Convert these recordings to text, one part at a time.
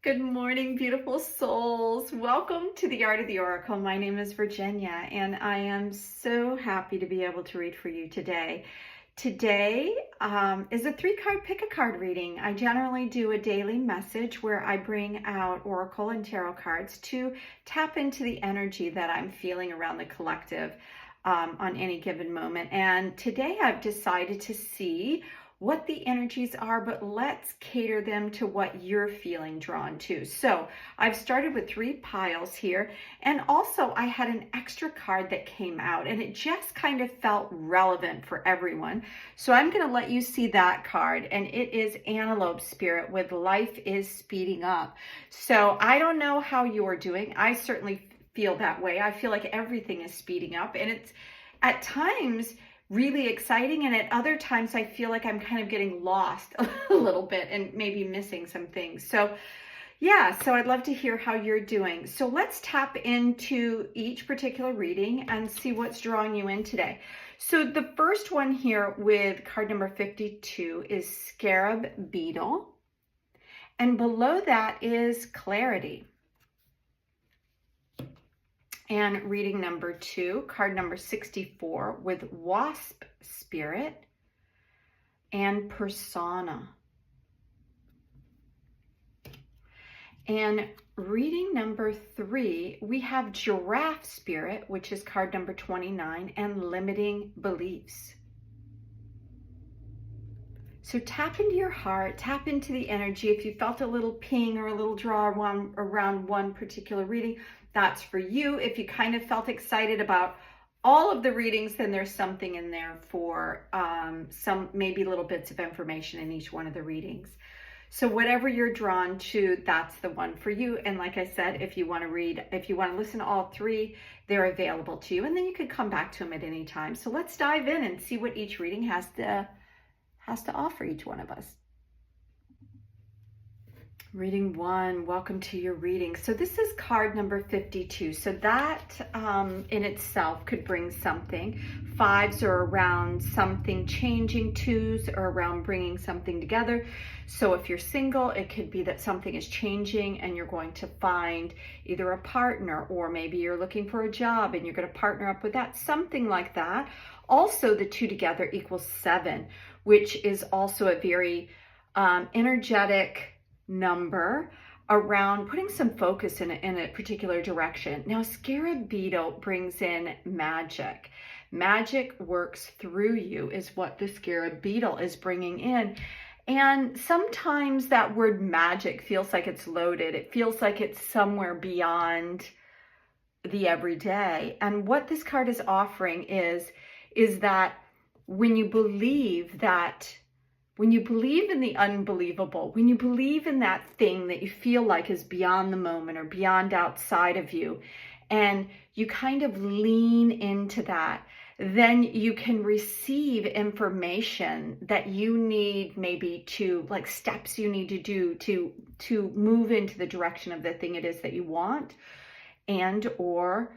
Good morning, beautiful souls. Welcome to the Art of the Oracle. My name is Virginia, and I am so happy to be able to read for you today. Today is a 3-card pick-a-card reading. I generally do a daily message where I bring out Oracle and Tarot cards to tap into the energy that I'm feeling around the collective on any given moment. And today I've decided to see what the energies are, but let's cater them to what you're feeling drawn to. So I've started with 3 piles here, and also I had an extra card that came out and it just kind of felt relevant for everyone. So I'm going to let you see that card, and it is Antelope Spirit with Life is Speeding Up. So I don't know how you're doing. I certainly feel that way. I feel like everything is speeding up, and it's at times really exciting, and at other times I feel like I'm kind of getting lost a little bit and maybe missing some things. So yeah, so I'd love to hear how you're doing. So let's tap into each particular reading and see what's drawing you in today. So the first one here with card number 52 is Scarab Beetle, and below that is Clarity. And reading number 2, card number 64 with Wasp Spirit and Persona. And reading number 3, we have Giraffe Spirit, which is card number 29, and Limiting Beliefs. So tap into your heart, tap into the energy. If you felt a little ping or a little draw around one particular reading, that's for you. If you kind of felt excited about all of the readings, then there's something in there for some maybe little bits of information in each one of the readings. So whatever you're drawn to, that's the one for you. And like I said, if you want to listen to all 3, they're available to you, and then you could come back to them at any time. So let's dive in and see what each reading has to offer each one of us. Reading 1, welcome to your reading. So this is card number 52. So that in itself could bring something. 5s are around something changing. 2s are around bringing something together. So if you're single, it could be that something is changing and you're going to find either a partner, or maybe you're looking for a job and you're going to partner up with that, something like that. Also, the 2 together equals 7, which is also a very energetic number around putting some focus in a particular direction. Now, Scarab Beetle brings in magic. Magic works through you is what the Scarab Beetle is bringing in. And sometimes that word magic feels like it's loaded. It feels like it's somewhere beyond the everyday. And what this card is offering is that when you believe in the unbelievable, when you believe in that thing that you feel like is beyond the moment or beyond outside of you, and you kind of lean into that, then you can receive information that you need, maybe to, like, steps you need to do to move into the direction of the thing it is that you want, and or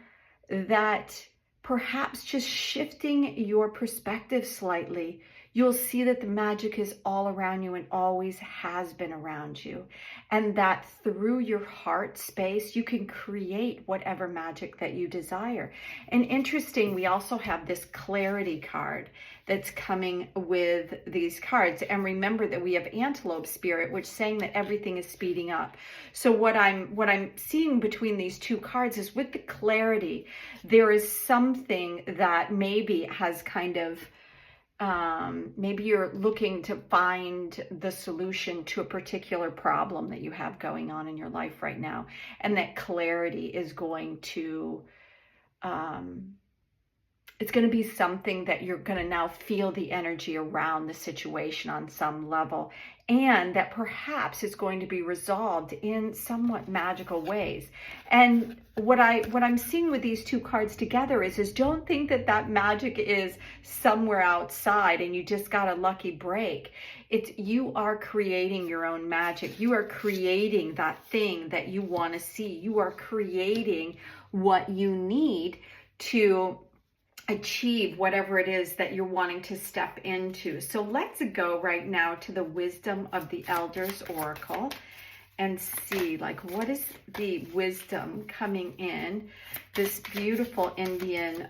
that perhaps just shifting your perspective slightly, you'll see that the magic is all around you and always has been around you. And that through your heart space, you can create whatever magic that you desire. And interesting, we also have this Clarity card that's coming with these cards. And remember that we have Antelope Spirit, which is saying that everything is speeding up. So what I'm seeing between these 2 cards is with the Clarity, there is something that maybe has kind of maybe you're looking to find the solution to a particular problem that you have going on in your life right now. And that clarity is going to, it's going to be something that you're going to now feel the energy around the situation on some level. And that perhaps is going to be resolved in somewhat magical ways. And what I'm seeing with these 2 cards together is don't think that magic is somewhere outside and you just got a lucky break. It's you are creating your own magic. You are creating that thing that you want to see. You are creating what you need to achieve whatever it is that you're wanting to step into. So let's go right now to the Wisdom of the Elders Oracle. and see, like, what is the wisdom coming in this beautiful Indian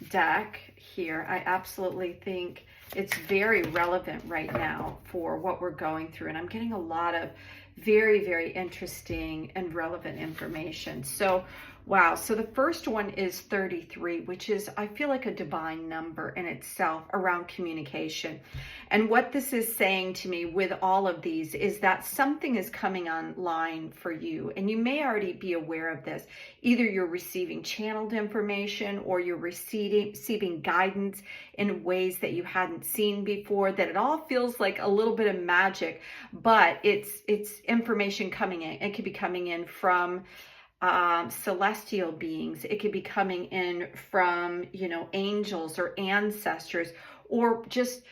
deck here. I absolutely think it's very relevant right now for what we're going through. And I'm getting a lot of very, very interesting and relevant information. So, wow. So the first one is 33, which is, I feel like, a divine number in itself around communication. And what this is saying to me with all of these is that something is coming online for you. And you may already be aware of this. Either you're receiving channeled information, or you're receiving guidance in ways that you hadn't seen before, that it all feels like a little bit of magic, but it's information coming in. It could be coming in from celestial beings. It could be coming in from, you know, angels or ancestors, or just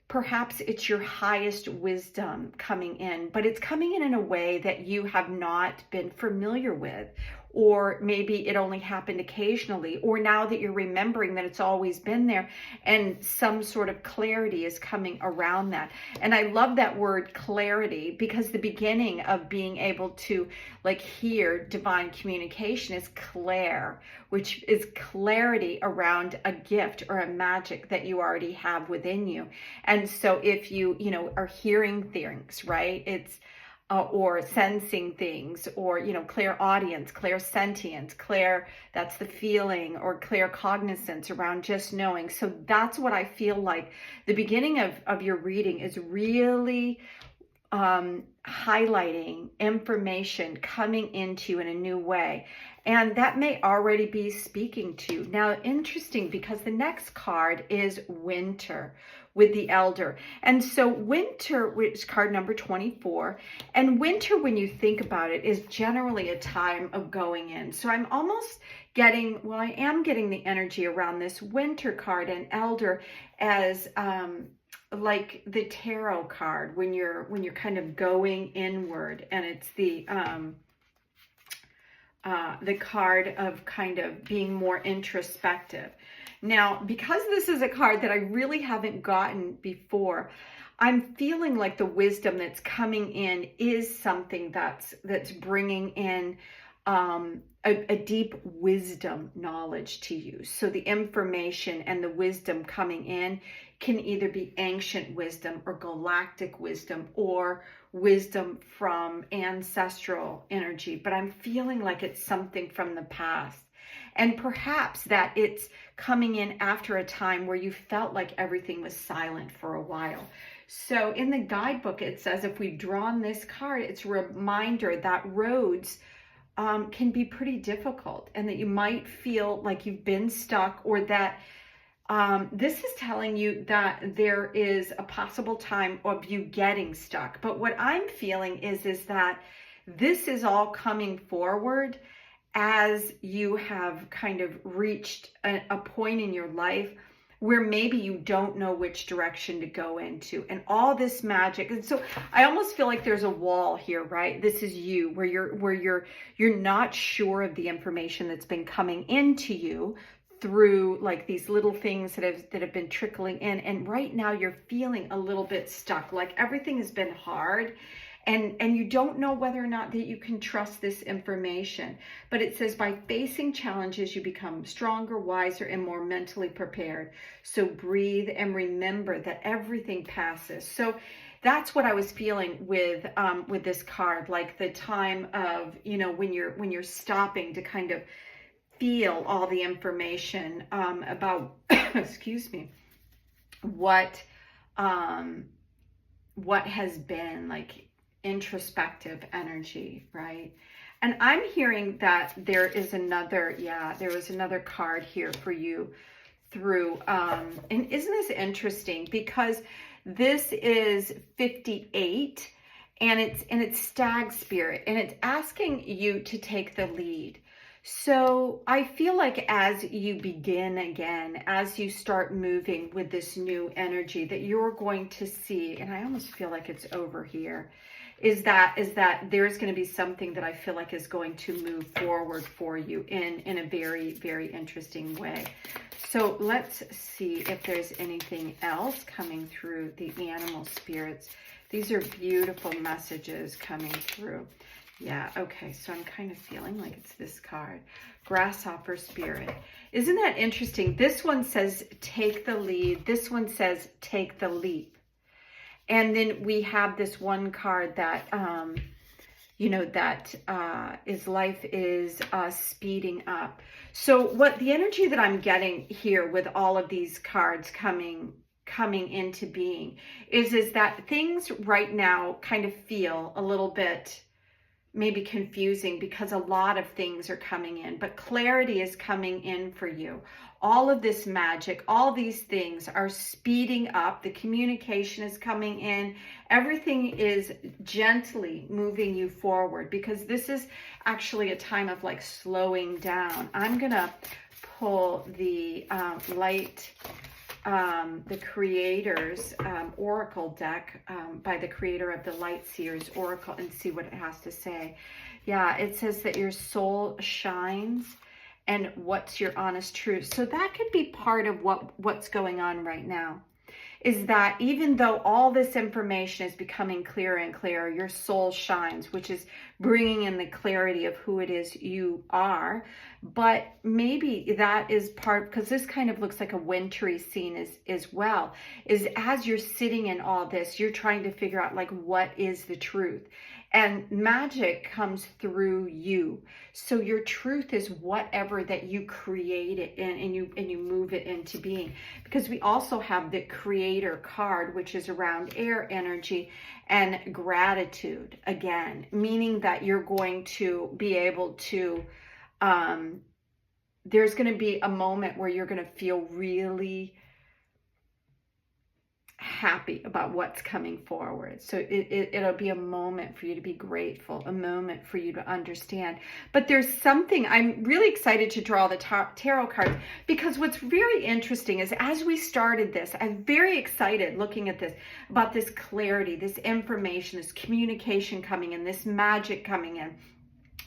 perhaps it's your highest wisdom coming in, but it's coming in a way that you have not been familiar with, or maybe it only happened occasionally, or now that you're remembering that it's always been there, and some sort of clarity is coming around that. And I love that word clarity, because the beginning of being able to like hear divine communication is clair, which is clarity around a gift or a magic that you already have within you. And so if you know, are hearing things, right, it's or sensing things, or, you know, clairaudience, clairsentience, that's the feeling, or claircognizance around just knowing. So that's what I feel like the beginning of your reading is really highlighting information coming into you in a new way. And that may already be speaking to you. Now, interesting, because the next card is Winter with the Elder. And so Winter, which is card number 24, and winter, when you think about it, is generally a time of going in. So I'm almost getting, well, I am getting the energy around this Winter card and Elder as like the tarot card when you're kind of going inward, and it's the card of kind of being more introspective. Now, because this is a card that I really haven't gotten before, I'm feeling like the wisdom that's coming in is something that's bringing in a deep wisdom knowledge to you. So the information and the wisdom coming in can either be ancient wisdom or galactic wisdom or wisdom from ancestral energy, but I'm feeling like it's something from the past. And perhaps that it's coming in after a time where you felt like everything was silent for a while. So in the guidebook, it says if we've drawn this card, it's a reminder that roads can be pretty difficult, and that you might feel like you've been stuck, or that this is telling you that there is a possible time of you getting stuck. But what I'm feeling is that this is all coming forward as you have kind of reached a point in your life where maybe you don't know which direction to go into, and all this magic. And so I almost feel like there's a wall here, right? This is you, where you're not sure of the information that's been coming into you through like these little things that have been trickling in, and right now you're feeling a little bit stuck, like everything has been hard. And you don't know whether or not that you can trust this information. But it says, by facing challenges, you become stronger, wiser, and more mentally prepared. So breathe and remember that everything passes. So that's what I was feeling with this card, like the time of, you know, when you're stopping to kind of feel all the information about, excuse me, what has been like introspective energy, right? And I'm hearing that there is another, there was another card here for you through, and isn't this interesting? Because this is 58, and it's stag spirit, and it's asking you to take the lead. So I feel like as you begin again, as you start moving with this new energy, that you're going to see, and I almost feel like it's over here, is that there's going to be something that I feel like is going to move forward for you in a very, very interesting way. So let's see if there's anything else coming through the animal spirits These are beautiful messages coming through. Yeah, okay, so I'm kind of feeling like it's this card. Grasshopper spirit. Isn't that interesting? This one says, take the lead. This one says, take the leap. And then we have this one card that, you know, that is life is speeding up. So what the energy that I'm getting here with all of these cards coming into being is that things right now kind of feel a little bit maybe confusing because a lot of things are coming in, but clarity is coming in for you. All of this magic, all these things are speeding up. The communication is coming in. Everything is gently moving you forward because this is actually a time of like slowing down. I'm gonna pull the the creator's oracle deck by the creator of the Light Seer's oracle and see what it has to say. Yeah, it says that your soul shines and what's your honest truth. So that could be part of what's going on right now, is that even though all this information is becoming clearer and clearer, your soul shines, which is bringing in the clarity of who it is you are. But maybe that is part, because this kind of looks like a wintry scene as well, is as you're sitting in all this, you're trying to figure out like, what is the truth? And magic comes through you. So your truth is whatever that you create it and you move it into being. Because we also have the creator card, which is around air energy and gratitude again, meaning that you're going to be able to, there's going to be a moment where you're going to feel really happy about what's coming forward. So it'll be a moment for you to be grateful, a moment for you to understand. But there's something, I'm really excited to draw the tarot cards, because what's very interesting is as we started this, I'm very excited looking at this, about this clarity, this information, this communication coming in, this magic coming in.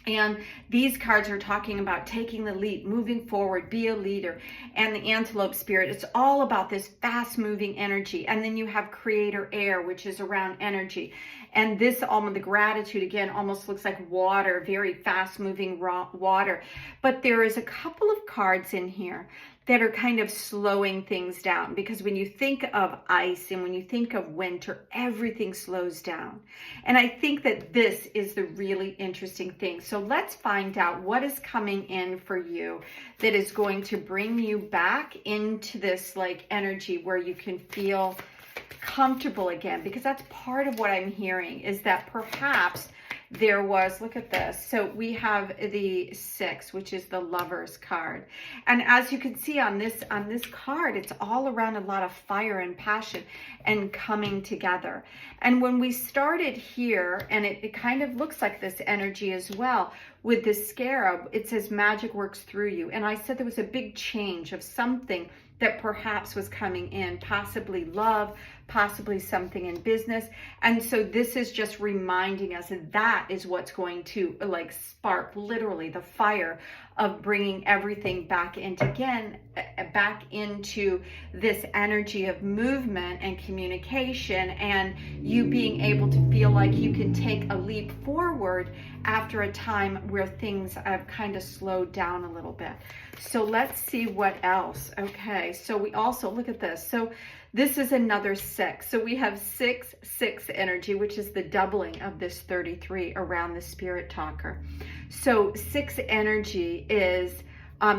And these cards are talking about taking the leap, moving forward, be a leader. And the antelope spirit, it's all about this fast moving energy. And then you have creator air, which is around energy. And this, the gratitude again, almost looks like water, very fast moving raw water. But there is a couple of cards in here that are kind of slowing things down, because when you think of ice and when you think of winter, everything slows down. And I think that this is the really interesting thing. So let's find out what is coming in for you that is going to bring you back into this like energy where you can feel comfortable again, because that's part of what I'm hearing, is that perhaps there was, look at this. So we have the 6, which is the Lover's card. And as you can see on this card, it's all around a lot of fire and passion and coming together. And when we started here, and it kind of looks like this energy as well, with the scarab, it says magic works through you. And I said there was a big change of something that perhaps was coming in, possibly love, possibly something in business. And so this is just reminding us that is what's going to like spark literally the fire of bringing everything back into this energy of movement and communication, and you being able to feel like you can take a leap forward after a time where things have kind of slowed down a little bit. So let's see what else. Okay, so we also, look at this. So this is another 6. So we have 6, 6 energy, which is the doubling of this 33 around the spirit talker. So 6 energy is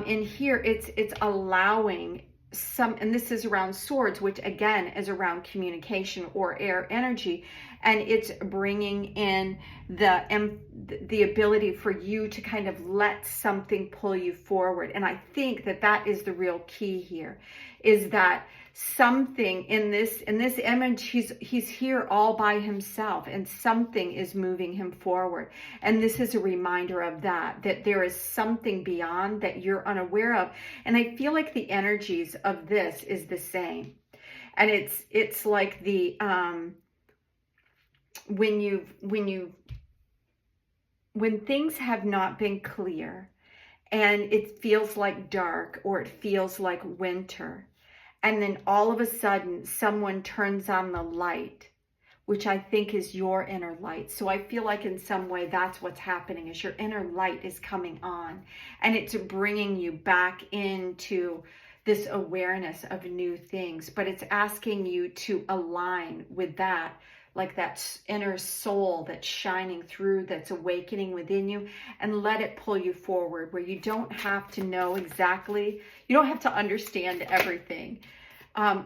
in here, it's allowing some, and this is around swords, which again is around communication or air energy, and it's bringing in the ability for you to kind of let something pull you forward. And I think that is the real key here, is that something in this image, he's here all by himself, and something is moving him forward. And this is a reminder of that there is something beyond that you're unaware of. And I feel like the energies of this is the same. And it's like the when things have not been clear and it feels like dark or it feels like winter, and then all of a sudden someone turns on the light, which I think is your inner light. So I feel like in some way that's what's happening, is your inner light is coming on, and it's bringing you back into this awareness of new things, but it's asking you to align with that, like that inner soul that's shining through, that's awakening within you, and let it pull you forward, where you don't have to know exactly, you don't have to understand everything.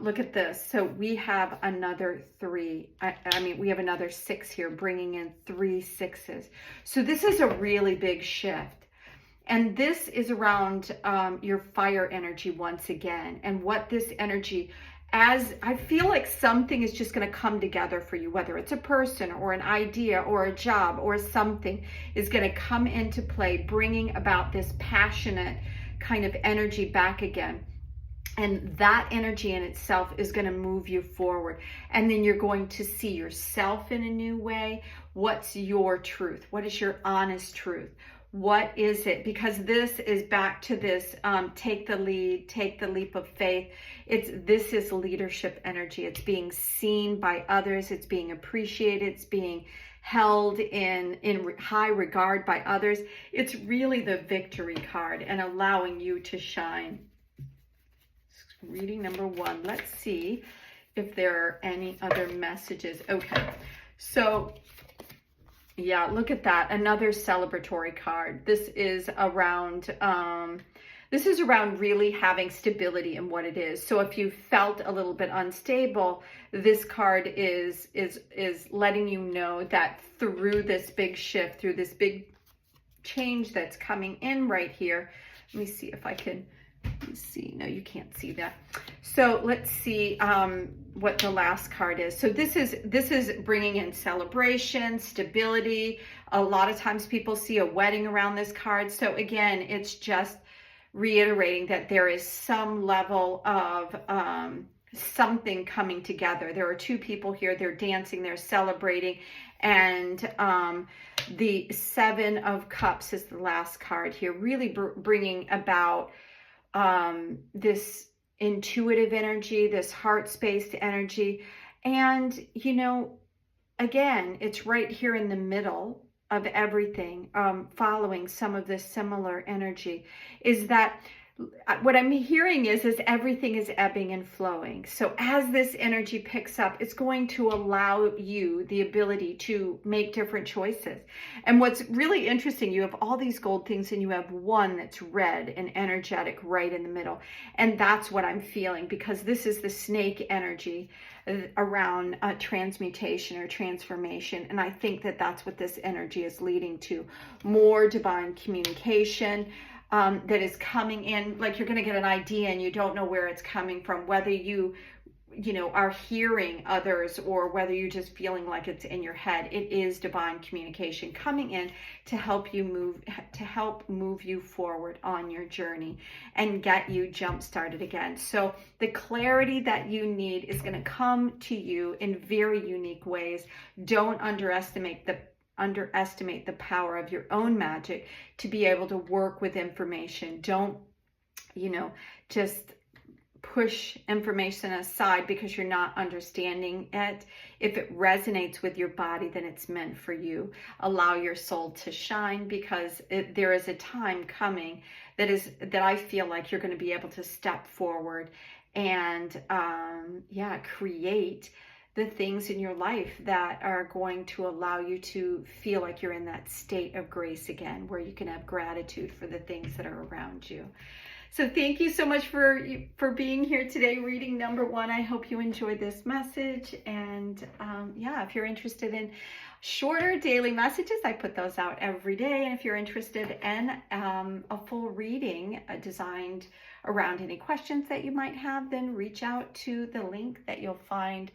Look at this. So we have another 3. I mean, we have another 6 here, bringing in 3 6s. So this is a really big shift. And this is around your fire energy once again. And what this energy, as I feel like something is just going to come together for you, whether it's a person or an idea or a job or something is going to come into play, bringing about this passionate kind of energy back again. And that energy in itself is going to move you forward. And then you're going to see yourself in a new way. What's your truth? What is your honest truth? What is it? Because this is back to this, take the lead, take the leap of faith. This is leadership energy. It's being seen by others. It's being appreciated. It's being held in high regard by others. It's really the victory card and allowing you to shine. Reading number 1. Let's see if there are any other messages. Okay. So yeah, look at that. Another celebratory card. This is around really having stability in what it is. So if you felt a little bit unstable, this card is letting you know that through this big shift, through this big change that's coming in right here. Let me see if I can see. No, you can't see that. So let's see what the last card is. So this is bringing in celebration, stability. A lot of times people see a wedding around this card. So again, it's just reiterating that there is some level of something coming together. There are 2 people here. They're dancing, they're celebrating, and the 7 of Cups is the last card here, really bringing about this intuitive energy, this heart-spaced energy. And, you know, again, it's right here in the middle of everything, following some of this similar energy, is that what I'm hearing is everything is ebbing and flowing. So as this energy picks up, it's going to allow you the ability to make different choices. And what's really interesting, you have all these gold things and you have one that's red and energetic right in the middle. And that's what I'm feeling, because this is the snake energy around transmutation or transformation. And I think that that's what this energy is leading to. More divine communication, that is coming in, like you're going to get an idea and you don't know where it's coming from, whether you are hearing others or whether you're just feeling like it's in your head. It is divine communication coming in to help move you forward on your journey and get you jump started again. So the clarity that you need is going to come to you in very unique ways. Don't underestimate the power of your own magic to be able to work with information. Don't, just push information aside because you're not understanding it. If it resonates with your body, then it's meant for you. Allow your soul to shine, because there is a time coming that I feel like you're going to be able to step forward and create the things in your life that are going to allow you to feel like you're in that state of grace again, where you can have gratitude for the things that are around you. So thank you so much for being here today, reading number 1. I hope you enjoyed this message. And if you're interested in shorter daily messages, I put those out every day. And if you're interested in a full reading designed around any questions that you might have, then reach out to the link that you'll find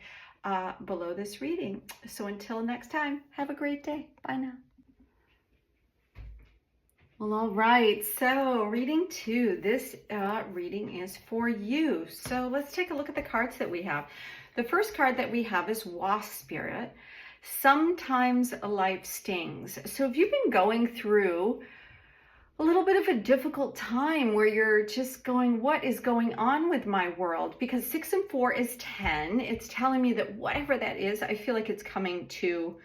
below this reading. So until next time, have a great day. Bye now. Well, all right. So reading 2, this reading is for you. So let's take a look at the cards that we have. The first card that we have is Wasp Spirit. Sometimes life stings. So if you've been going through a little bit of a difficult time where you're just going, what is going on with my world? Because 6 and 4 is 10. It's telling me that whatever that is, I feel like it's coming to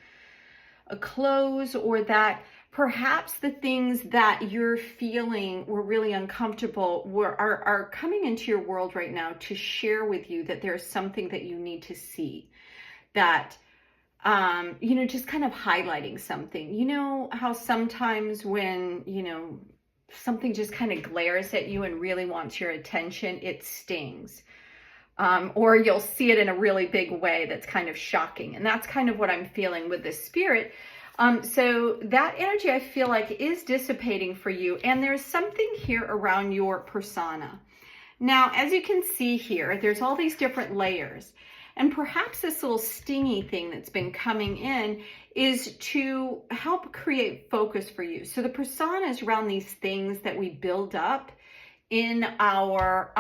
a close, or that perhaps the things that you're feeling were really uncomfortable are coming into your world right now to share with you that there's something that you need to see. That just kind of highlighting something. You know how sometimes when, something just kind of glares at you and really wants your attention, it stings. Or you'll see it in a really big way that's kind of shocking. And that's kind of what I'm feeling with this spirit. So that energy, I feel like, is dissipating for you. And there's something here around your persona. Now, as you can see here, there's all these different layers. And perhaps this little stingy thing that's been coming in is to help create focus for you. So the persona is around these things that we build up in our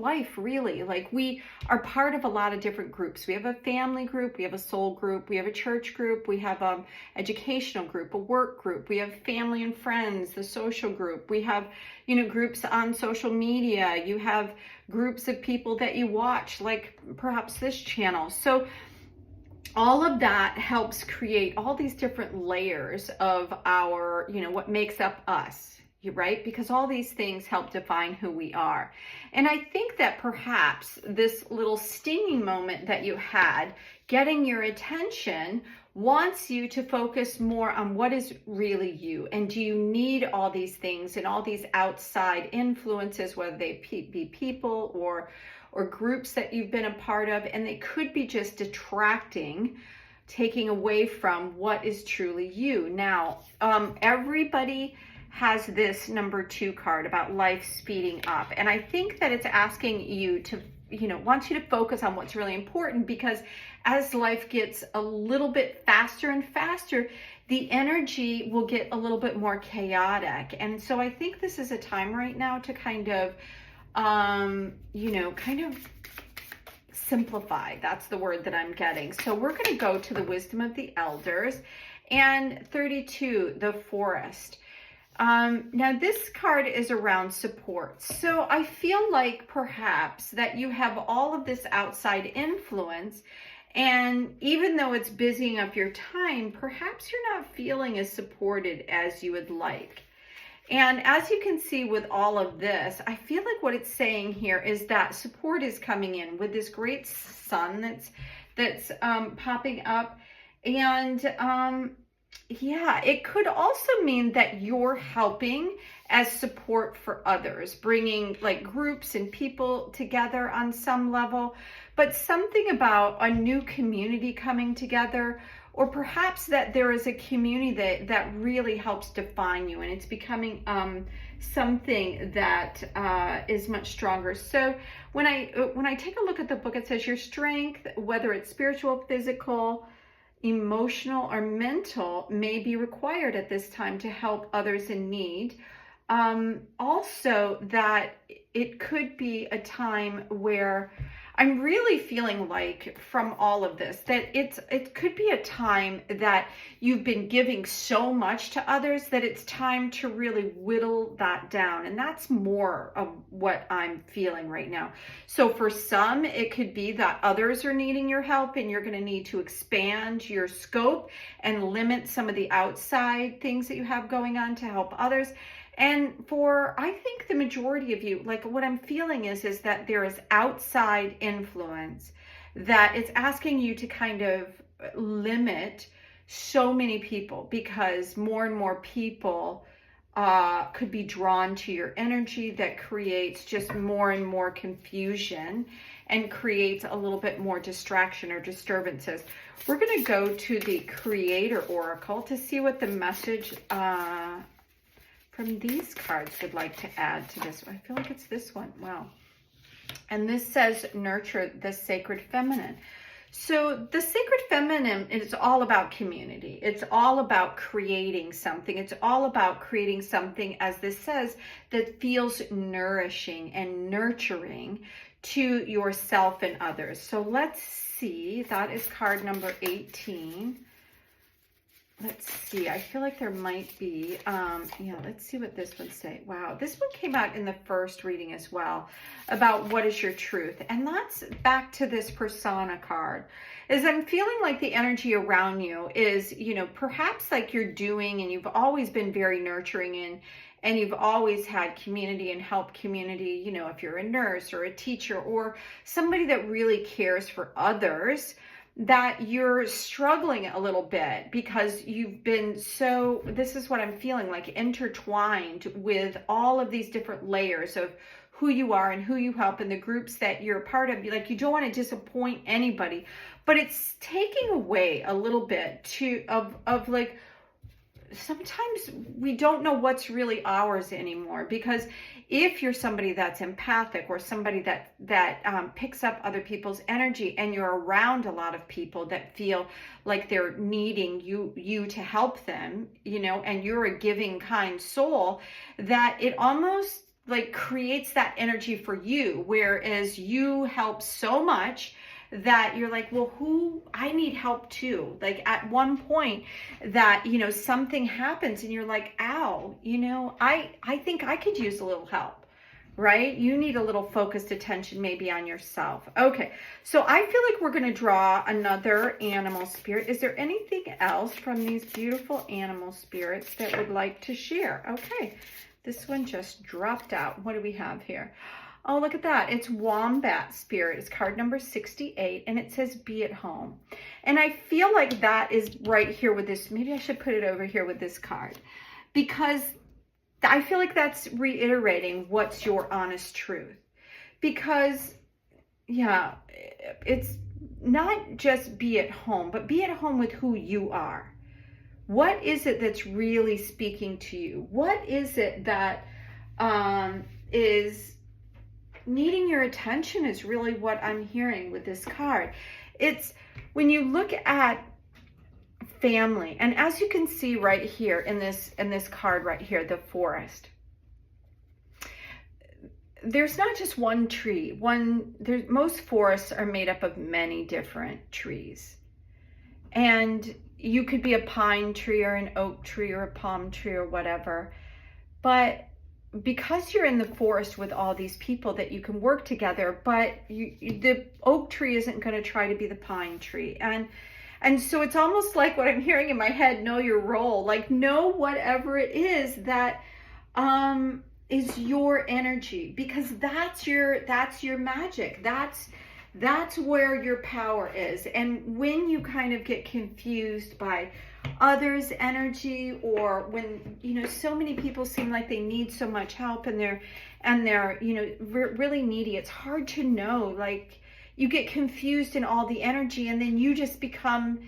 life, really. Like, we are part of a lot of different groups. We have a family group, we have a soul group, we have a church group, we have an educational group, a work group, we have family and friends, the social group, we have groups on social media, you have groups of people that you watch, like perhaps this channel. So all of that helps create all these different layers of our, what makes up us. Right? Because all these things help define who we are. And I think that perhaps this little stinging moment that you had getting your attention wants you to focus more on what is really you. And do you need all these things and all these outside influences, whether they be people or groups that you've been a part of, and they could be just detracting, taking away from what is truly you. Now, everybody has this number 2 card about life speeding up. And I think that it's asking you to, wants you to focus on what's really important, because as life gets a little bit faster and faster, the energy will get a little bit more chaotic. And so I think this is a time right now to kind of, simplify. That's the word that I'm getting. So we're going to go to the wisdom of the elders and 32, the forest. Now this card is around support. So I feel like perhaps that you have all of this outside influence, and even though it's busying up your time, perhaps you're not feeling as supported as you would like. And as you can see with all of this, I feel like what it's saying here is that support is coming in with this great sun that's popping up. And yeah, it could also mean that you're helping as support for others, bringing like groups and people together on some level, but something about a new community coming together, or perhaps that there is a community that really helps define you, and it's becoming something that is much stronger. So when I take a look at the book, it says your strength, whether it's spiritual, physical, emotional, or mental, may be required at this time to help others in need. Also, that it could be a time where I'm really feeling like from all of this that it could be a time that you've been giving so much to others that it's time to really whittle that down. And that's more of what I'm feeling right now. So for some, it could be that others are needing your help and you're going to need to expand your scope and limit some of the outside things that you have going on to help others. And for, I think the majority of you, like what I'm feeling is that there is outside influence that it's asking you to kind of limit so many people, because more and more people could be drawn to your energy. That creates just more and more confusion and creates a little bit more distraction or disturbances. We're going to go to the Creator Oracle to see what the message from these cards would like to add to this. I feel like it's this one. Wow. And this says nurture the sacred feminine. So the sacred feminine is all about community. It's all about creating something. It's all about creating something, as this says, that feels nourishing and nurturing to yourself and others. So let's see. That is card number 18. let's see. I feel like there might be, yeah, let's see what this one say. Wow, this one came out in the first reading as well, about what is your truth. And that's back to this persona card. Is I'm feeling like the energy around you is, you know, perhaps like you're doing, and you've always been very nurturing, and you've always had community and help community, you know, if you're a nurse or a teacher or somebody that really cares for others, that you're struggling a little bit because you've been so, this is what I'm feeling like, intertwined with all of these different layers of who you are and who you help and the groups that you're a part of. Like, you don't want to disappoint anybody, but it's taking away a little bit of like, sometimes we don't know what's really ours anymore, because if you're somebody that's empathic or somebody that picks up other people's energy, and you're around a lot of people that feel like they're needing you to help them, you know, and you're a giving, kind soul, that it almost like creates that energy for you, whereas you help so much that you're like, well, I need help too. Like at one point that, you know, something happens and you're like, ow, you know, I think I could use a little help, right? You need a little focused attention maybe on yourself. Okay, so I feel like we're going to draw another animal spirit. Is there anything else from these beautiful animal spirits that would like to share? Okay, this one just dropped out. What do we have here? Oh, look at that. It's Wombat Spirit. It's card number 68, and it says, be at home. And I feel like that is right here with this. Maybe I should put it over here with this card, because I feel like that's reiterating what's your honest truth. Because, yeah, it's not just be at home, but be at home with who you are. What is it that's really speaking to you? What is it that is needing your attention, is really what I'm hearing with this card. It's when you look at family, and as you can see right here in this card right here, the forest, there's not just one tree. Most forests are made up of many different trees, and you could be a pine tree or an oak tree or a palm tree or whatever, but because you're in the forest with all these people that you can work together, but the oak tree isn't going to try to be the pine tree. And so it's almost like what I'm hearing in my head, know your role, like know whatever it is that is your energy, because that's your magic. That's where your power is. And when you kind of get confused by others' energy, or when, you know, so many people seem like they need so much help and they're you know, really needy, it's hard to know, like you get confused in all the energy, and then you just become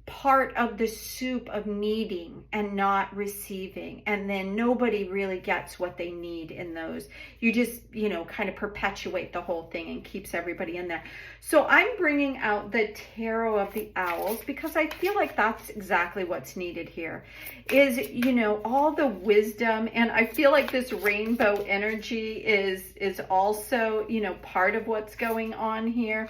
part of the soup of needing and not receiving, and then nobody really gets what they need in those. You just, you know, kind of perpetuate the whole thing and keeps everybody in there. So I'm bringing out the Tarot of the Owls, because I feel like that's exactly what's needed here, is, you know, all the wisdom. And I feel like this rainbow energy is also, you know, part of what's going on here.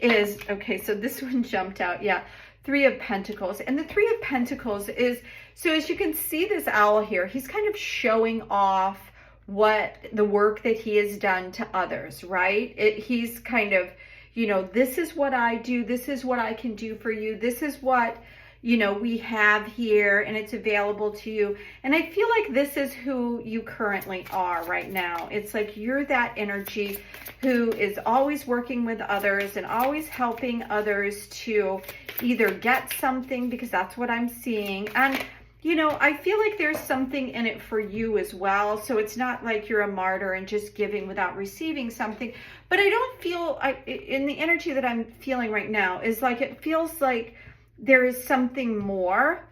Is okay, so this one jumped out. Yeah, Three of Pentacles. And the Three of Pentacles is, so as you can see this owl here, he's kind of showing off what the work that he has done to others, right? He's kind of, you know, this is what I do. This is what I can do for you. This is what, you know, we have here, and it's available to you. And I feel like this is who you currently are right now. It's like you're that energy who is always working with others and always helping others to either get something, because that's what I'm seeing. And, you know, I feel like there's something in it for you as well. So it's not like you're a martyr and just giving without receiving something. But I don't feel, in the energy that I'm feeling right now, is like, it feels like there is something more.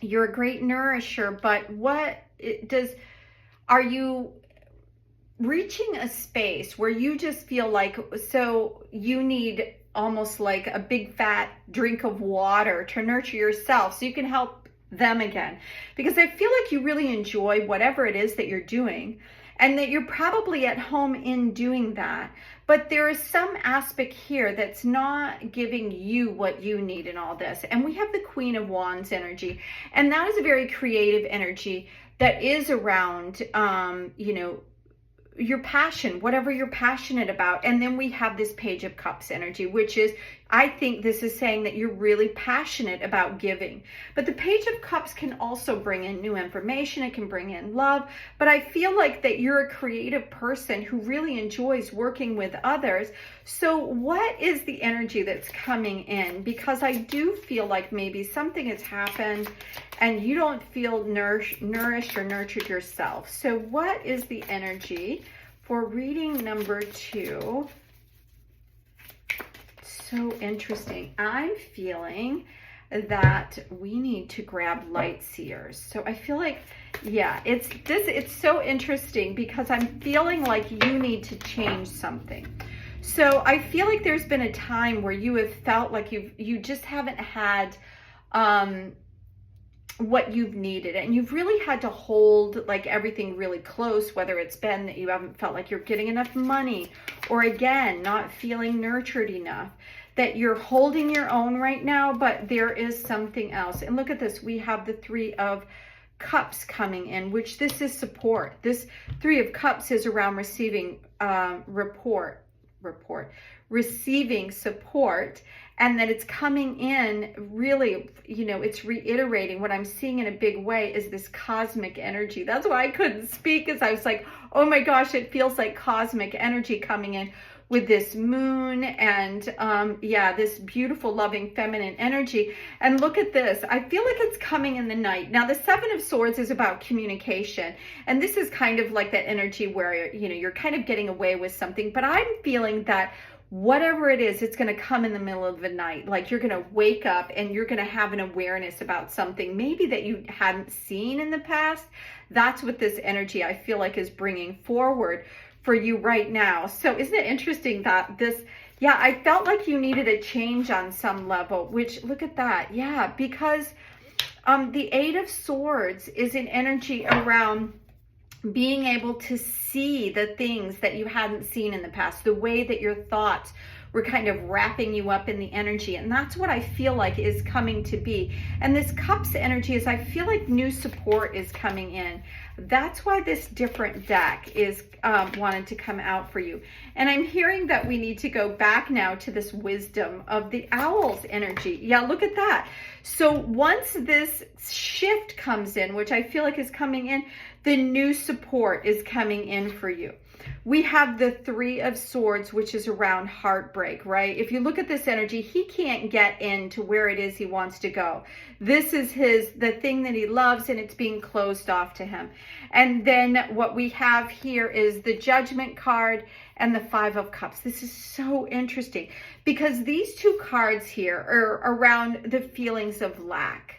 You're a great nourisher, but are you reaching a space where you just feel like, so you need almost like a big fat drink of water to nurture yourself so you can help them again? Because I feel like you really enjoy whatever it is that you're doing, and that you're probably at home in doing that. But there is some aspect here that's not giving you what you need in all this. And we have the Queen of Wands energy, and that is a very creative energy that is around, you know, your passion, whatever you're passionate about. And then we have this Page of Cups energy, which is, I think this is saying that you're really passionate about giving. But the Page of Cups can also bring in new information. It can bring in love. But I feel like that you're a creative person who really enjoys working with others. So what is the energy that's coming in? Because I do feel like maybe something has happened and you don't feel nourished or nurtured yourself. So what is the energy for reading number 2? So interesting. I'm feeling that we need to grab light seers. So I feel like, yeah, it's so interesting because I'm feeling like you need to change something. So I feel like there's been a time where you have felt like you just haven't had what you've needed, and you've really had to hold like everything really close, whether it's been that you haven't felt like you're getting enough money, or again, not feeling nurtured enough, that you're holding your own right now, but there is something else. And look at this, we have the 3 of Cups coming in, which this is support. This 3 of Cups is around receiving receiving support, and that it's coming in really, you know, it's reiterating what I'm seeing in a big way is this cosmic energy. That's why I couldn't speak, as I was like, oh my gosh, it feels like cosmic energy coming in with this moon and yeah, this beautiful loving feminine energy. And look at this, I feel like it's coming in the night. Now the 7 of Swords is about communication, and this is kind of like that energy where, you know, you're kind of getting away with something, but I'm feeling that whatever it is, it's going to come in the middle of the night. Like you're going to wake up and you're going to have an awareness about something maybe that you hadn't seen in the past. That's what this energy I feel like is bringing forward for you right now. So isn't it interesting that this, yeah, I felt like you needed a change on some level, which look at that. Yeah, because the 8 of Swords is an energy around being able to see the things that you hadn't seen in the past, the way that your thoughts were kind of wrapping you up in the energy. And that's what I feel like is coming to be. And this Cups energy is, I feel like new support is coming in. That's why this different deck is wanted to come out for you. And I'm hearing that we need to go back now to this wisdom of the Owl's energy. Yeah, look at that. So once this shift comes in, which I feel like is coming in, the new support is coming in for you. We have the 3 of Swords, which is around heartbreak, right? If you look at this energy, he can't get into where it is he wants to go. This is the thing that he loves, and it's being closed off to him. And then what we have here is the Judgment card and the 5 of Cups. This is so interesting because these 2 cards here are around the feelings of lack.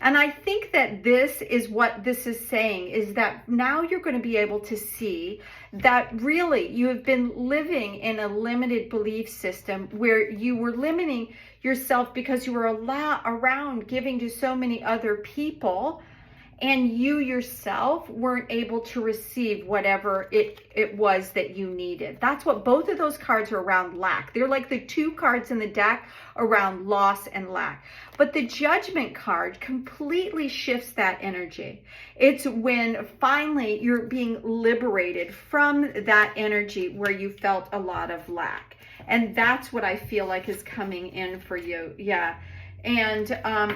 And I think that this is what this is saying, is that now you're going to be able to see that really you have been living in a limited belief system where you were limiting yourself because you were around giving to so many other people, and you yourself weren't able to receive whatever it was that you needed. That's what both of those cards are around, lack. They're like the 2 cards in the deck around loss and lack. But the Judgment card completely shifts that energy. It's when finally you're being liberated from that energy where you felt a lot of lack. And that's what I feel like is coming in for you. Yeah. And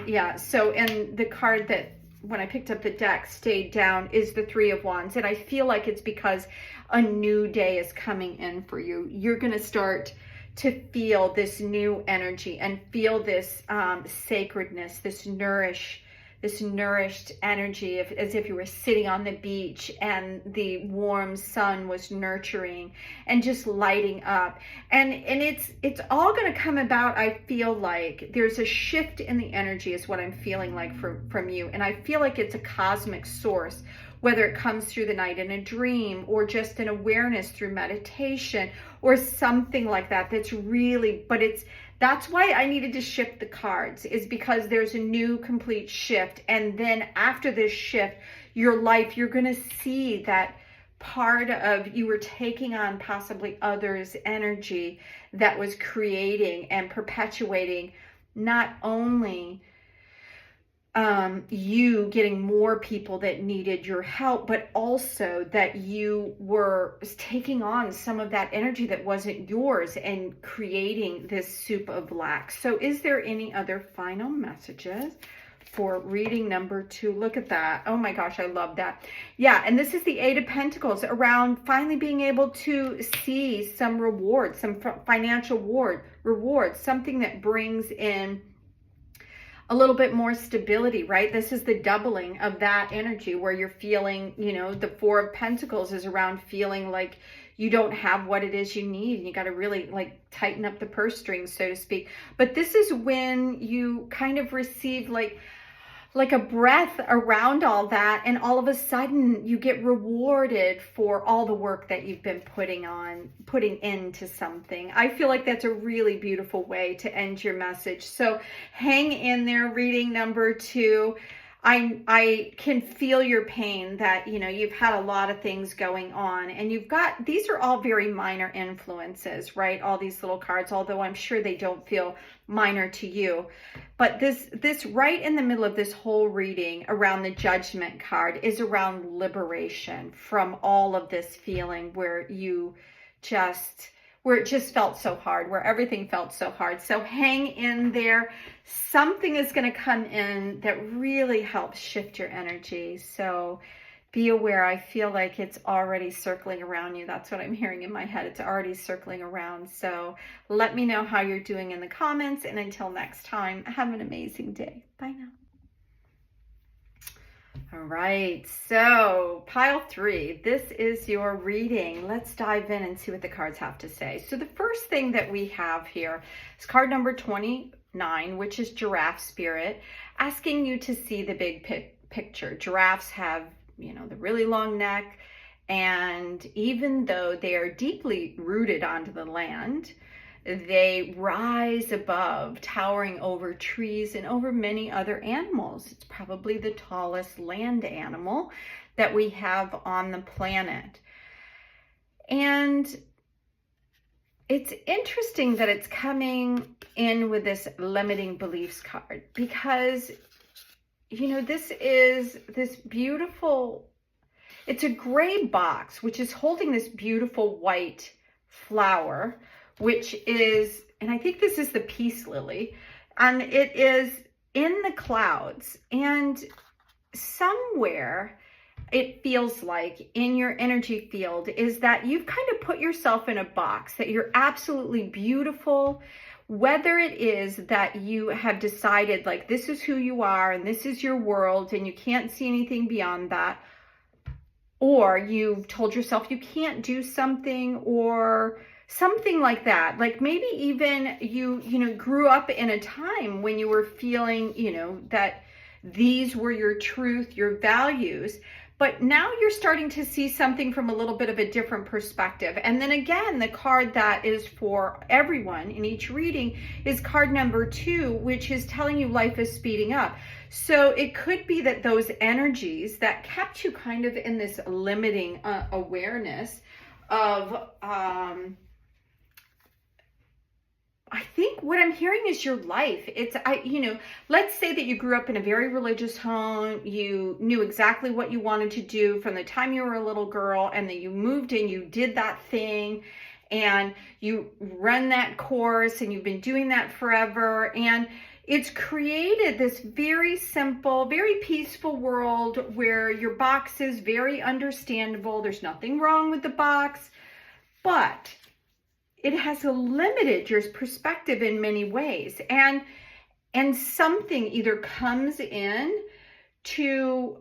yeah, so, and the card that when I picked up the deck stayed down is the 3 of Wands. And I feel like it's because a new day is coming in for you. You're going to start to feel this new energy and feel this sacredness, this nourished energy, as if you were sitting on the beach and the warm sun was nurturing and just lighting up. And it's all going to come about. I feel like there's a shift in the energy is what I'm feeling like from you. And I feel like it's a cosmic source, whether it comes through the night in a dream or just an awareness through meditation or something like that. That's really, but that's why I needed to shift the cards, is because there's a new complete shift. And then after this shift, your life, you're going to see that part of, you were taking on possibly others' energy that was creating and perpetuating not only you getting more people that needed your help, but also that you were taking on some of that energy that wasn't yours and creating this soup of black. So is there any other final messages for reading number 2? Look at that. Oh my gosh, I love that. Yeah, and this is the Eight of Pentacles, around finally being able to see some rewards, some financial rewards, something that brings in a little bit more stability, right? This is the doubling of that energy where you're feeling, you know, the Four of Pentacles is around feeling like you don't have what it is you need. You got to really like tighten up the purse strings, so to speak. But this is when you kind of receive like a breath around all that, and all of a sudden you get rewarded for all the work that you've been putting into something. I feel like that's a really beautiful way to end your message. So hang in there, reading number 2. I can feel your pain that, you know, you've had a lot of things going on, and you've got, these are all very minor influences, right? All these little cards, although I'm sure they don't feel minor to you. But this right in the middle of this whole reading around the Judgment card is around liberation from all of this feeling where it just felt so hard, where everything felt so hard. So hang in there. Something is going to come in that really helps shift your energy. So be aware. I feel like it's already circling around you. That's what I'm hearing in my head. It's already circling around. So let me know how you're doing in the comments. And until next time, have an amazing day. Bye now. All right, so pile 3, this is your reading. Let's dive in and see what the cards have to say. So the first thing that we have here is card number 29, which is Giraffe Spirit, asking you to see the big picture. Giraffes have, you know, the really long neck, and even though they are deeply rooted onto the land, they rise above, towering over trees and over many other animals. It's probably the tallest land animal that we have on the planet. And it's interesting that it's coming in with this limiting beliefs card, because, you know, this is this beautiful, it's a gray box, which is holding this beautiful white flower, which is, and I think this is the peace lily, and it is in the clouds. And somewhere it feels like in your energy field is that you've kind of put yourself in a box, that you're absolutely beautiful, whether it is that you have decided like this is who you are and this is your world and you can't see anything beyond that, or you've told yourself you can't do something, or something like that. Like maybe even you know, grew up in a time when you were feeling, you know, that these were your truth, your values, but now you're starting to see something from a little bit of a different perspective. And then again, the card that is for everyone in each reading is card number 2, which is telling you life is speeding up. So it could be that those energies that kept you kind of in this limiting awareness of, I think what I'm hearing is your life. You know, let's say that you grew up in a very religious home. You knew exactly what you wanted to do from the time you were a little girl, and then you moved in, you did that thing, and you run that course, and you've been doing that forever. And it's created this very simple, very peaceful world where your box is very understandable. There's nothing wrong with the box, but it has limited your perspective in many ways. And something either comes in to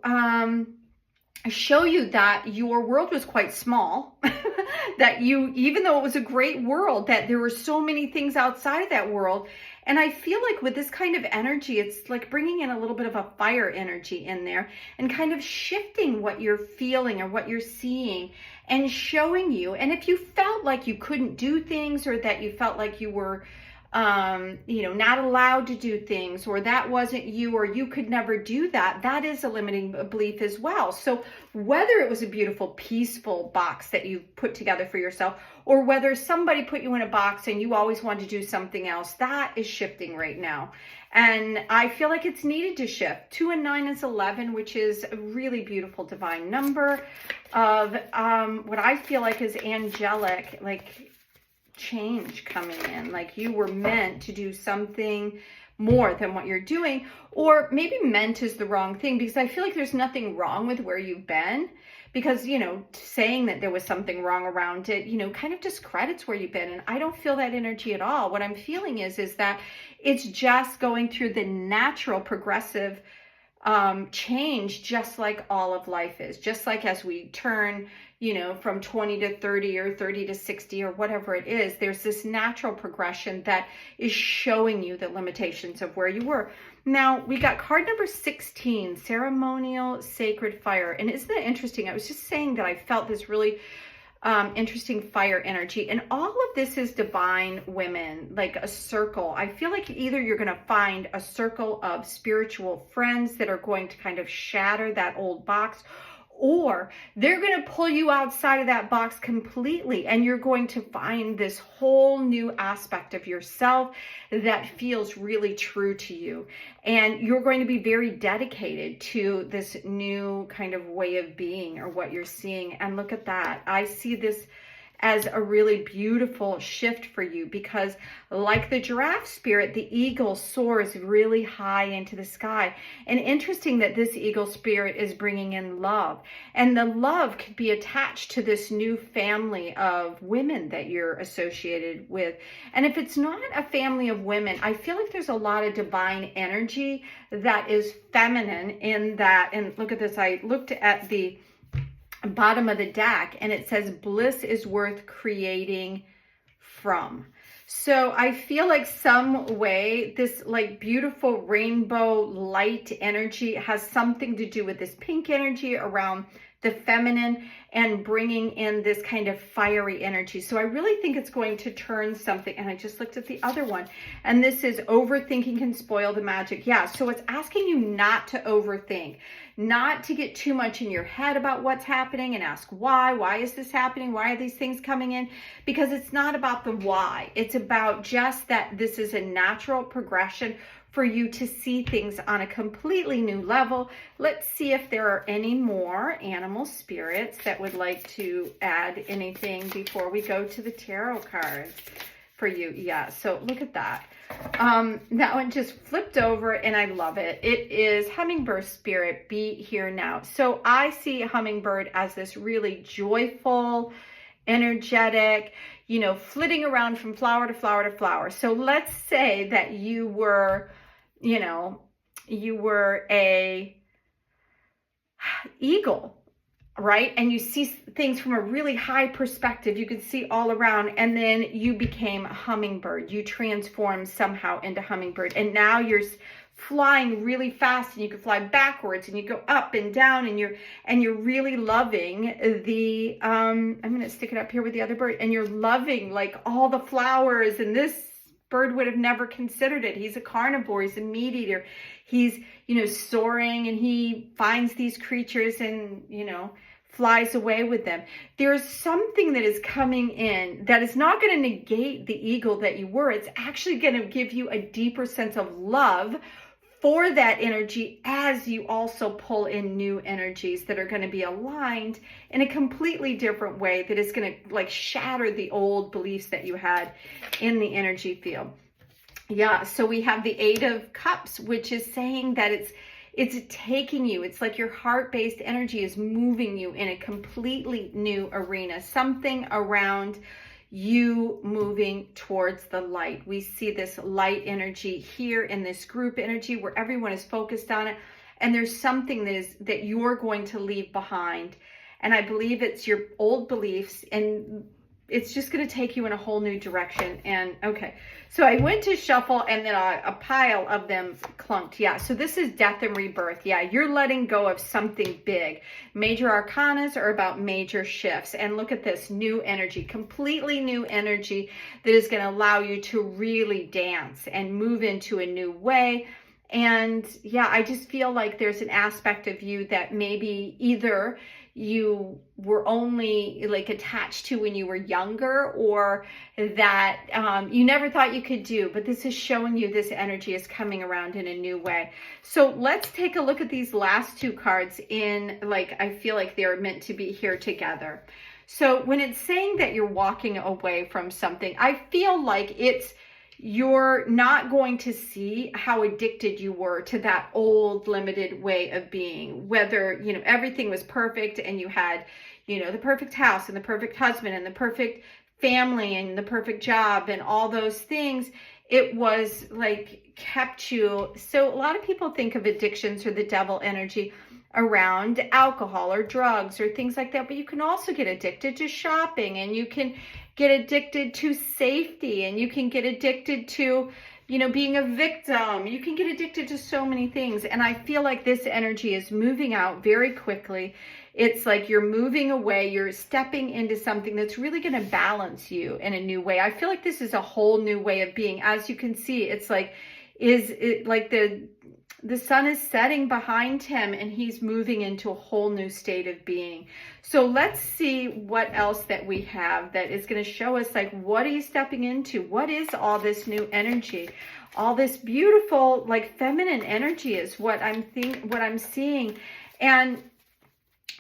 show you that your world was quite small, that you, even though it was a great world, that there were so many things outside of that world. And I feel like with this kind of energy, it's like bringing in a little bit of a fire energy in there and kind of shifting what you're feeling or what you're seeing and showing you. And if you felt like you couldn't do things, or that you felt like you were you know, not allowed to do things, or that wasn't you, or you could never do that, that is a limiting belief as well. So whether it was a beautiful, peaceful box that you put together for yourself, or whether somebody put you in a box and you always wanted to do something else, that is shifting right now. And I feel like it's needed to shift. 2 and 9 is 11, which is a really beautiful divine number of what I feel like is angelic, like change coming in. Like you were meant to do something more than what you're doing, or maybe meant is the wrong thing, because I feel like there's nothing wrong with where you've been, because, you know, saying that there was something wrong around it, you know, kind of discredits where you've been. And I don't feel that energy at all. What I'm feeling is that it's just going through the natural progressive change, just like all of life is. Just like as we turn, you know, from 20 to 30 or 30 to 60 or whatever it is, there's this natural progression that is showing you the limitations of where you were. Now, we got card number 16, ceremonial sacred fire. And isn't that interesting? I was just saying that I felt this really interesting fire energy, and all of this is divine women, like a circle. I feel like either you're going to find a circle of spiritual friends that are going to kind of shatter that old box, or they're going to pull you outside of that box completely, and you're going to find this whole new aspect of yourself that feels really true to you. And you're going to be very dedicated to this new kind of way of being, or what you're seeing. And look at that. I see this as a really beautiful shift for you, because like the giraffe spirit, the eagle soars really high into the sky. And interesting that this eagle spirit is bringing in love, and the love could be attached to this new family of women that you're associated with. And if it's not a family of women, I feel like there's a lot of divine energy that is feminine in that. And look at this. I looked at the bottom of the deck, and it says bliss is worth creating from. So I feel like some way this like beautiful rainbow light energy has something to do with this pink energy around the feminine and bringing in this kind of fiery energy. So I really think it's going to turn something. And I just looked at the other one, and this is overthinking can spoil the magic. Yeah, so it's asking you not to overthink, not to get too much in your head about what's happening and ask why is this happening? Why are these things coming in? Because it's not about the why. It's about just that this is a natural progression for you to see things on a completely new level. Let's see if there are any more animal spirits that would like to add anything before we go to the tarot cards for you. Yeah, so look at that. That one just flipped over, and I love it. It is hummingbird spirit, be here now. So I see hummingbird as this really joyful, energetic, you know, flitting around from flower to flower to flower. So let's say that you were, you know, you were a eagle, right? And you see things from a really high perspective. You could see all around, and then you became a hummingbird. You transformed somehow into hummingbird, and now you're flying really fast, and you can fly backwards, and you go up and down, and you're really loving the I'm going to stick it up here with the other bird, and you're loving like all the flowers. And this bird would have never considered it. He's a carnivore, he's a meat eater, he's, you know, soaring, and he finds these creatures and, you know, flies away with them. There's something that is coming in that is not going to negate the eagle that you were. It's actually going to give you a deeper sense of love for that energy, as you also pull in new energies that are going to be aligned in a completely different way, that is going to like shatter the old beliefs that you had in the energy field. Yeah, so we have the 8 of Cups, which is saying that it's taking you, it's like your heart-based energy is moving you in a completely new arena, something around you moving towards the light. We see this light energy here in this group energy where everyone is focused on it, and there's something that you're going to leave behind. And I believe it's your old beliefs, and it's just going to take you in a whole new direction. And okay, so I went to shuffle and then a pile of them clunked. Yeah, so this is death and rebirth. Yeah, you're letting go of something big. Major arcanas are about major shifts. And look at this new energy, completely new energy that is going to allow you to really dance and move into a new way. And yeah, I just feel like there's an aspect of you that maybe either you were only like attached to when you were younger, or that you never thought you could do, but this is showing you this energy is coming around in a new way. So let's take a look at these last two cards in, like, I feel like they're meant to be here together. So when it's saying that you're walking away from something, I feel like you're not going to see how addicted you were to that old limited way of being, whether, you know, everything was perfect and you had, you know, the perfect house and the perfect husband and the perfect family and the perfect job and all those things. It was like kept you. So a lot of people think of addictions or the devil energy around alcohol or drugs or things like that, but you can also get addicted to shopping, and you can get addicted to safety, and you can get addicted to, you know, being a victim. You can get addicted to so many things. And I feel like this energy is moving out very quickly. It's like you're moving away, you're stepping into something that's really going to balance you in a new way. I feel like this is a whole new way of being. As you can see, it's like, the sun is setting behind him and he's moving into a whole new state of being. So let's see what else that we have that is going to show us, like, what are you stepping into? What is all this new energy? All this beautiful, like, feminine energy is what I'm seeing. And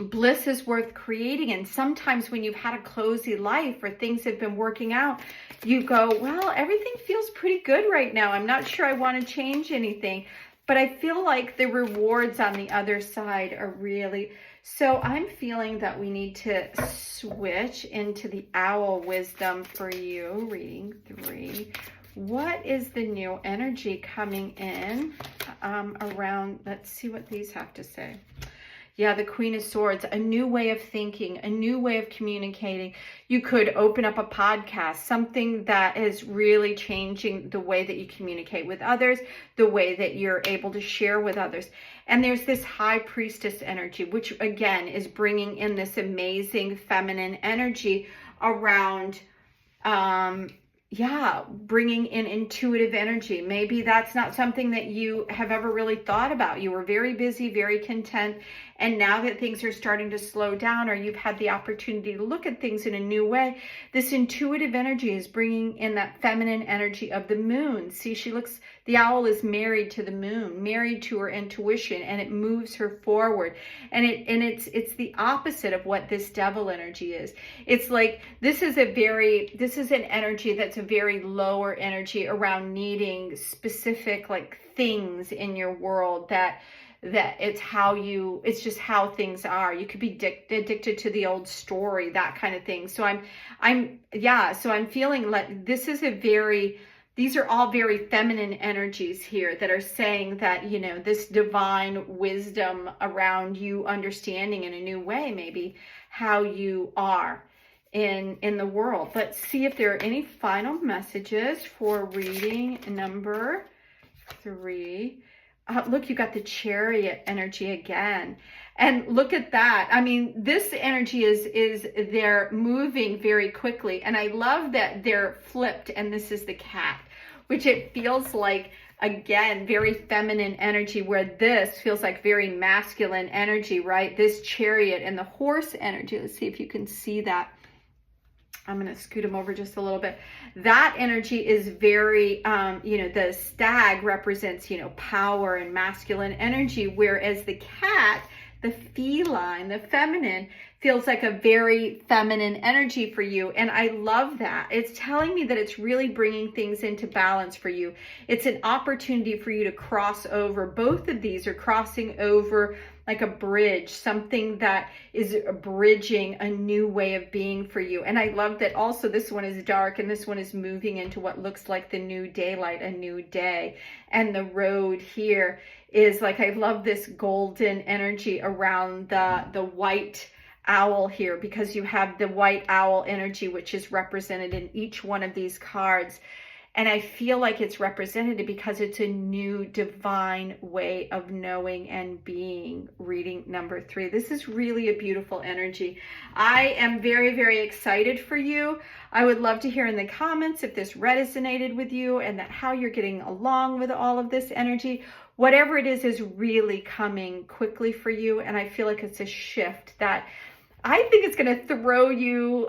bliss is worth creating. And sometimes when you've had a cozy life or things have been working out, you go, well, everything feels pretty good right now. I'm not sure I want to change anything. But I feel like the rewards on the other side are really, so I'm feeling that we need to switch into the owl wisdom for you, reading 3. What is the new energy coming in around, let's see what these have to say. Yeah, the Queen of Swords, a new way of thinking, a new way of communicating. You could open up a podcast, something that is really changing the way that you communicate with others, the way that you're able to share with others. And there's this High Priestess energy, which again is bringing in this amazing feminine energy around, bringing in intuitive energy. Maybe that's not something that you have ever really thought about. You were very busy, very content. And now that things are starting to slow down, or you've had the opportunity to look at things in a new way, this intuitive energy is bringing in that feminine energy of the moon. See, the owl is married to the moon, married to her intuition, and it moves her forward. And it's the opposite of what this devil energy is. It's like, this is an energy that's a very lower energy around needing specific, like, things in your world that it's just how things are. You could be addicted to the old story, that kind of thing. So I'm feeling like these are all very feminine energies here that are saying that, you know, this divine wisdom around you understanding in a new way, maybe how you are in the world. Let's see if there are any final messages for reading number 3. Look, you got the Chariot energy again. And look at that. I mean, this energy is they're moving very quickly. And I love that they're flipped, and this is the cat, which it feels like, again, very feminine energy, where this feels like very masculine energy, right? This Chariot and the horse energy. Let's see if you can see that. I'm going to scoot him over just a little bit. That energy is very, the stag represents, power and masculine energy, whereas the cat, the feline, the feminine, feels like a very feminine energy for you. And I love that. It's telling me that it's really bringing things into balance for you. It's an opportunity for you to cross over. Both of these are crossing over like a bridge, something that is bridging a new way of being for you. And I love that also this one is dark and this one is moving into what looks like the new daylight, a new day. And the road here is like, I love this golden energy around the white owl here, because you have the white owl energy, which is represented in each one of these cards. And I feel like it's represented because it's a new divine way of knowing and being, reading number 3. This is really a beautiful energy. I am very, very excited for you. I would love to hear in the comments if this resonated with you and that how you're getting along with all of this energy. Whatever it is really coming quickly for you. And I feel like it's a shift that I think it's going to throw you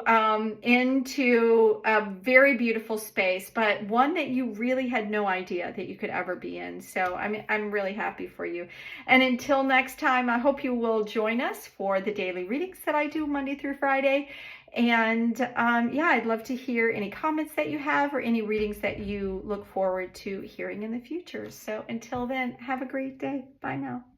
into a very beautiful space, but one that you really had no idea that you could ever be in. So I'm really happy for you. And until next time, I hope you will join us for the daily readings that I do Monday through Friday. And yeah, I'd love to hear any comments that you have or any readings that you look forward to hearing in the future. So until then, have a great day. Bye now.